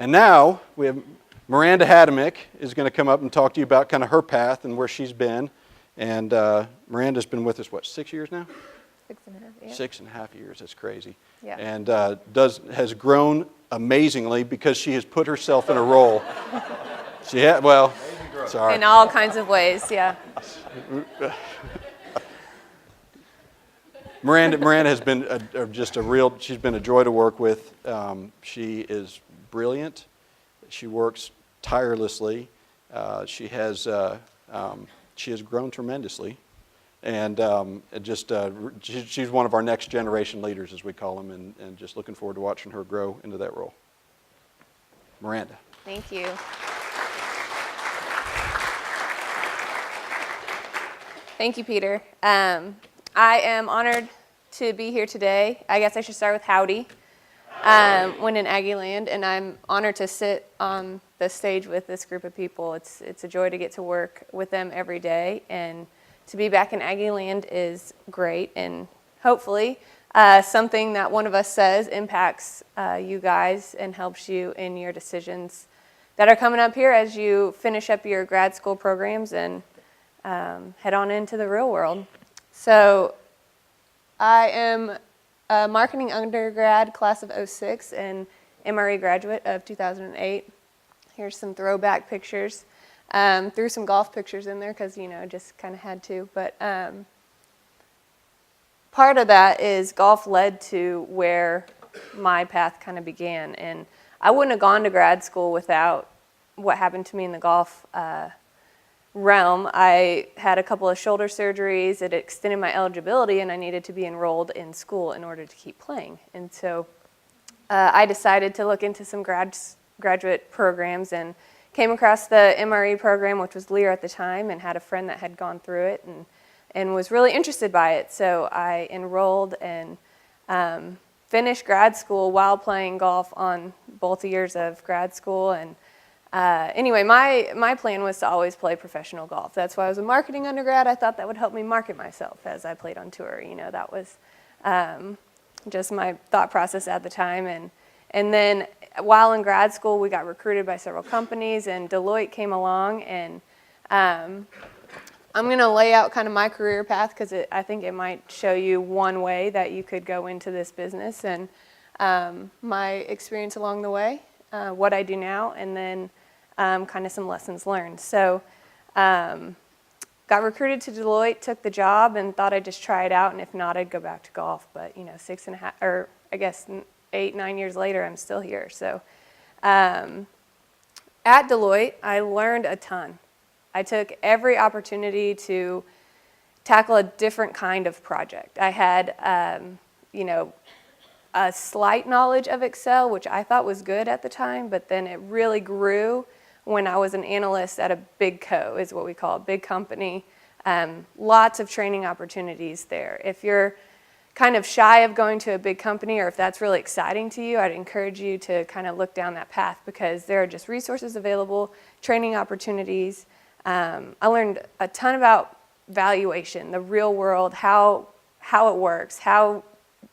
And now we have Miranda HADAMIK is going to come up and talk to you about kind of her path and where she's been. And Miranda's been with us, what, 6 years now? 6.5, yeah. 6.5 years, that's crazy. Yeah. And has grown amazingly because she has put herself in a role. Well, sorry. In all kinds of ways, yeah. Miranda has been she's been a joy to work with. She is brilliant. She works tirelessly. She has grown tremendously. And she's one of our next generation leaders, as we call them, and just looking forward to watching her grow into that role. Miranda. Thank you. Thank you, Peter. I am honored to be here today. I guess I should start with howdy. When in Aggie land, and I'm honored to sit on the stage with this group of people. It's a joy to get to work with them every day, and to be back in Aggie land is great, and hopefully something that one of us says impacts you guys and helps you in your decisions that are coming up here as you finish up your grad school programs and head on into the real world. So I am a marketing undergrad, class of '06, and MRE graduate of 2008. Here's some throwback pictures. Threw some golf pictures in there because, just kind of had to. But part of that is golf led to where my path kind of began. And I wouldn't have gone to grad school without what happened to me in the golf realm. I had a couple of shoulder surgeries. It extended my eligibility, and I needed to be enrolled in school in order to keep playing. And so I decided to look into some graduate programs and came across the MRE program, which was Lear at the time, and had a friend that had gone through it and was really interested by it. So I enrolled and finished grad school while playing golf on both years of grad school. And anyway, my plan was to always play professional golf. That's why I was a marketing undergrad. I thought that would help me market myself as I played on tour. That was just my thought process at the time. And then while in grad school, we got recruited by several companies, and Deloitte came along. And I'm going to lay out kind of my career path because I think it might show you one way that you could go into this business and my experience along the way, what I do now, and then kind of some lessons learned. So got recruited to Deloitte, took the job, and thought I'd just try it out, and if not, I'd go back to golf. But 8, 9 years later, I'm still here. So at Deloitte, I learned a ton. I took every opportunity to tackle a different kind of project. I had, a slight knowledge of Excel, which I thought was good at the time, but then it really grew when I was an analyst at a big co, is what we call a big company. Lots of training opportunities there. If you're kind of shy of going to a big company, or if that's really exciting to you, I'd encourage you to kind of look down that path because there are just resources available, training opportunities. I learned a ton about valuation, the real world, how it works, how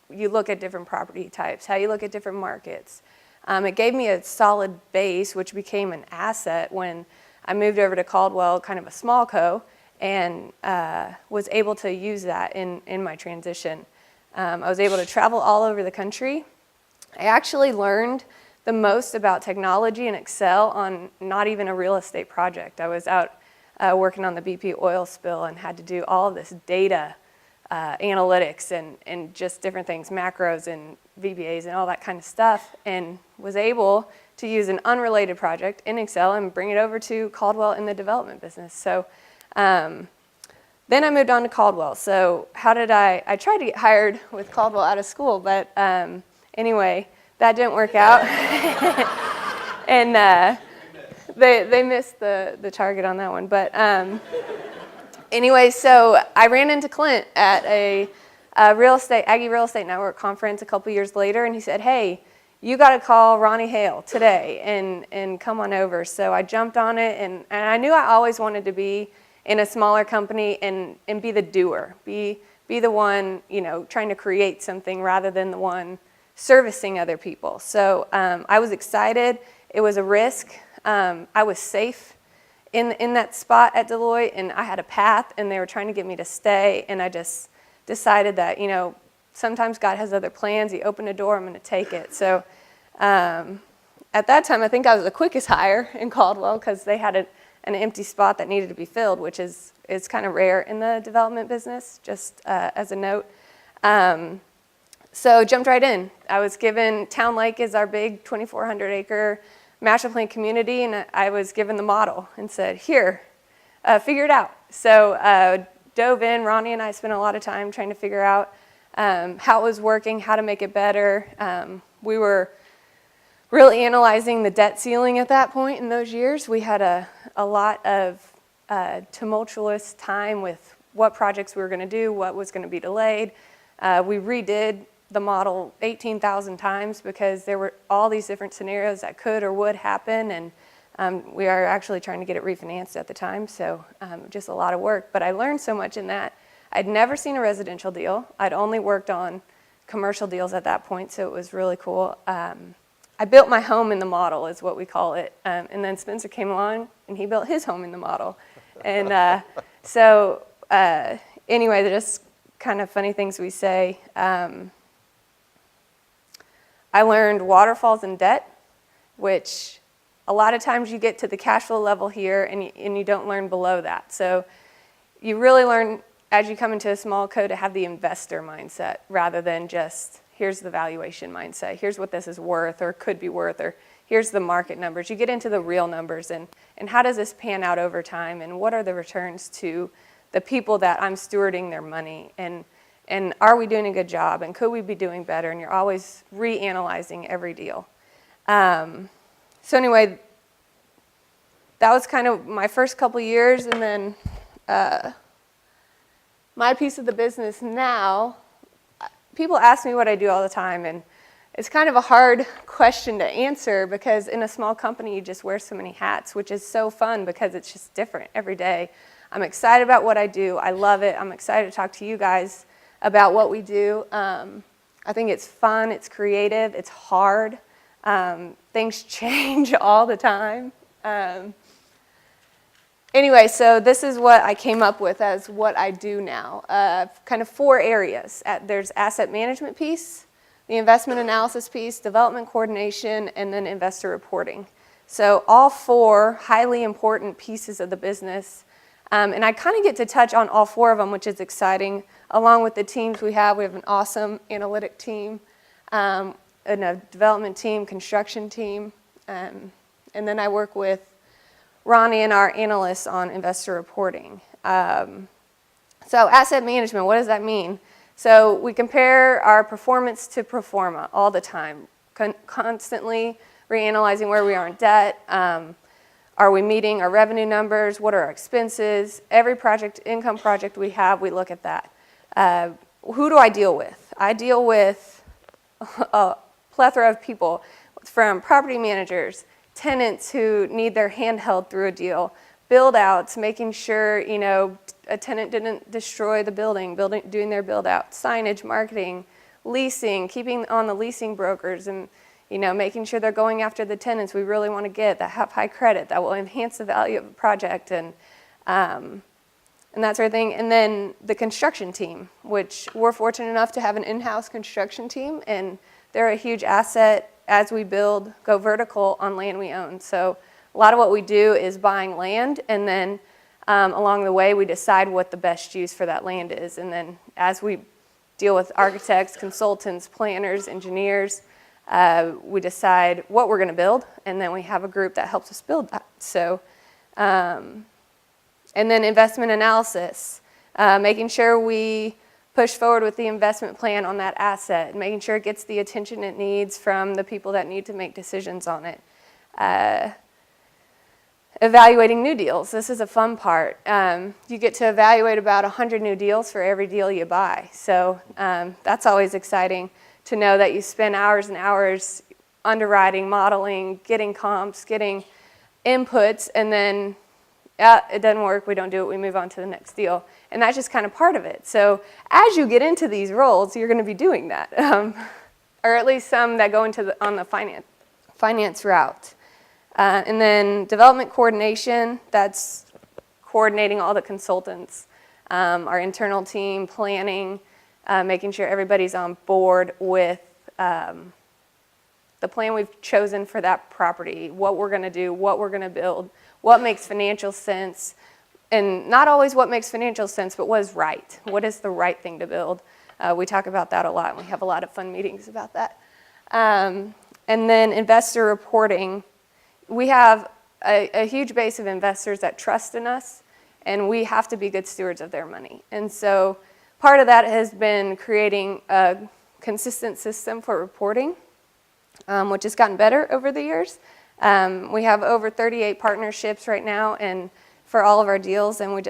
you look at different property types, how you look at different markets. It gave me a solid base, which became an asset when I moved over to Caldwell, kind of a small co, and was able to use that in my transition. I was able to travel all over the country. I actually learned the most about technology and Excel on not even a real estate project. I was out working on the BP oil spill and had to do all of this data analytics and just different things, macros and VBAs and all that kind of stuff, and was able to use an unrelated project in Excel and bring it over to Caldwell in the development business. So then I moved on to Caldwell. So how did I tried to get hired with Caldwell out of school, but anyway, that didn't work out. And they missed the target on that one. But anyway, so I ran into Clint at a Aggie Real Estate Network conference a couple years later, and he said, "Hey, you got to call Ronnie Hale today and come on over." So I jumped on it, and I knew I always wanted to be in a smaller company and be the doer, be the one, trying to create something rather than the one servicing other people. So I was excited, it was a risk. I was safe in that spot at Deloitte, and I had a path, and they were trying to get me to stay, and I just decided that, you know, sometimes God has other plans. He opened a door, I'm going to take it. So at that time, I think I was the quickest hire in Caldwell because they had an empty spot that needed to be filled, which is kind of rare in the development business, just as a note. So jumped right in. I was given, Town Lake is our big 2,400 acre master plan community, and I was given the model and said, here, figure it out. So dove in, Ronnie and I spent a lot of time trying to figure out how it was working, how to make it better. We were really analyzing the debt ceiling at that point in those years. We had a lot of tumultuous time with what projects we were going to do, what was going to be delayed. We redid the model 18,000 times because there were all these different scenarios that could or would happen, and we are actually trying to get it refinanced at the time, so just a lot of work. But I learned so much in that. I'd never seen a residential deal. I'd only worked on commercial deals at that point, so it was really cool. I built my home in the model is what we call it, and then Spencer came along and he built his home in the model. And so anyway, they're just kind of funny things we say. I learned waterfalls and debt, which a lot of times you get to the cash flow level here and you don't learn below that. So you really learn as you come into a small co to have the investor mindset rather than just here's the valuation mindset, here's what this is worth or could be worth, or here's the market numbers. You get into the real numbers and how does this pan out over time, and what are the returns to the people that I'm stewarding their money, and are we doing a good job, and could we be doing better, and you're always reanalyzing every deal. So anyway, that was kind of my first couple years, and then my piece of the business now, people ask me what I do all the time, and it's kind of a hard question to answer because in a small company you just wear so many hats, which is so fun because it's just different every day. I'm excited about what I do. I love it. I'm excited to talk to you guys about what we do. I think it's fun, it's creative, it's hard. Things change all the time. Anyway, so this is what I came up with as what I do now. Kind of 4 areas. There's asset management piece, the investment analysis piece, development coordination, and then investor reporting. So all 4 highly important pieces of the business. And I kind of get to touch on all 4 of them, which is exciting. Along with the teams we have an awesome analytic team, and a development team, construction team, and then I work with Ronnie and our analysts on investor reporting. So asset management, what does that mean? So we compare our performance to pro forma all the time, constantly reanalyzing where we are in debt. Are we meeting our revenue numbers? What are our expenses? Every project, income project we have, we look at that. Who do I deal with? I deal with a plethora of people, from property managers, tenants who need their hand held through a deal, build-outs, making sure, you know, a tenant didn't destroy the building, doing their build-out, signage, marketing, leasing, keeping on the leasing brokers, and, you know, making sure they're going after the tenants we really want to get that have high credit, that will enhance the value of a project, and that sort of thing. And then the construction team, which we're fortunate enough to have an in-house construction team, and they're a huge asset as we go vertical on land we own. So a lot of what we do is buying land, and then along the way we decide what the best use for that land is. And then as we deal with architects, consultants, planners, engineers, we decide what we're going to build, and then we have a group that helps us build that. So, and then investment analysis, making sure we push forward with the investment plan on that asset, making sure it gets the attention it needs from the people that need to make decisions on it. Evaluating new deals. This is a fun part. You get to evaluate about 100 new deals for every deal you buy. So that's always exciting to know that you spend hours and hours underwriting, modeling, getting comps, getting inputs, and then it doesn't work, we don't do it, we move on to the next deal. And that's just kind of part of it. So as you get into these roles, you're going to be doing that, or at least some that go into on the finance route. And then development coordination, that's coordinating all the consultants, our internal team, planning, making sure everybody's on board with the plan we've chosen for that property, what we're going to do, what we're going to build, what makes financial sense, and not always what makes financial sense, but what is right. What is the right thing to build? We talk about that a lot, and we have a lot of fun meetings about that. And then investor reporting. We have a huge base of investors that trust in us, and we have to be good stewards of their money. And so part of that has been creating a consistent system for reporting, which has gotten better over the years. We have over 38 partnerships right now and for all of our deals, and we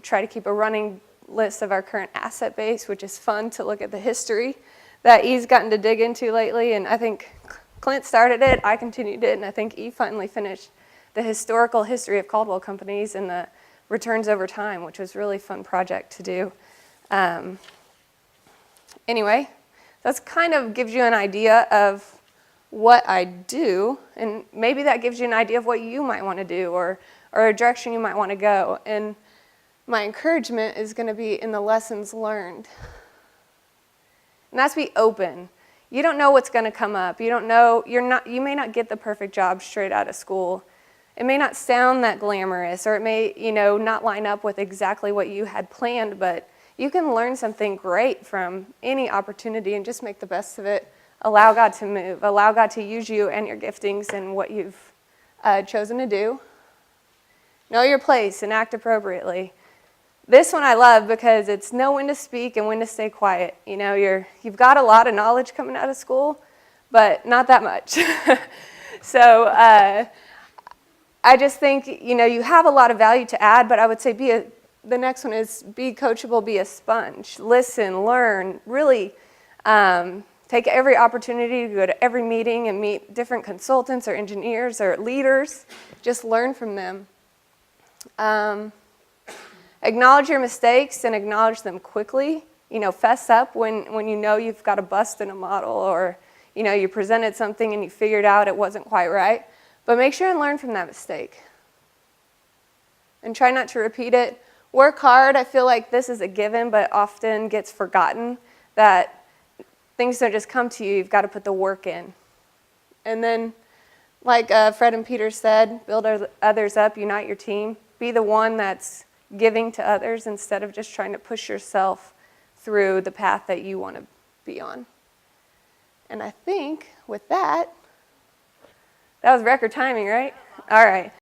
try to keep a running list of our current asset base, which is fun to look at the history that E's gotten to dig into lately. And I think Clint started it, I continued it, and I think E finally finished the historical history of Caldwell companies and the returns over time, which was a really fun project to do. Anyway, that's kind of gives you an idea of what I do, and maybe that gives you an idea of what you might want to do or a direction you might want to go. And my encouragement is going to be in the lessons learned. And that's be open. You don't know what's going to come up. You don't know, you may not get the perfect job straight out of school. It may not sound that glamorous, or it may, not line up with exactly what you had planned, but you can learn something great from any opportunity and just make the best of it. Allow God to move. Allow God to use you and your giftings and what you've chosen to do. Know your place and act appropriately. This one I love because it's know when to speak and when to stay quiet. You've got a lot of knowledge coming out of school, but not that much. So I just think, you have a lot of value to add, but I would say the next one is be coachable, be a sponge. Listen, learn, really take every opportunity to go to every meeting and meet different consultants or engineers or leaders. Just learn from them. Acknowledge your mistakes and acknowledge them quickly. Fess up when you've got a bust in a model, or you presented something and you figured out it wasn't quite right. But make sure and learn from that mistake. And try not to repeat it. Work hard. I feel like this is a given, but often gets forgotten, that things don't just come to you. You've got to put the work in. And then, like Fred and Peter said, build others up, unite your team. Be the one that's giving to others instead of just trying to push yourself through the path that you want to be on. And I think with that was record timing, right? All right.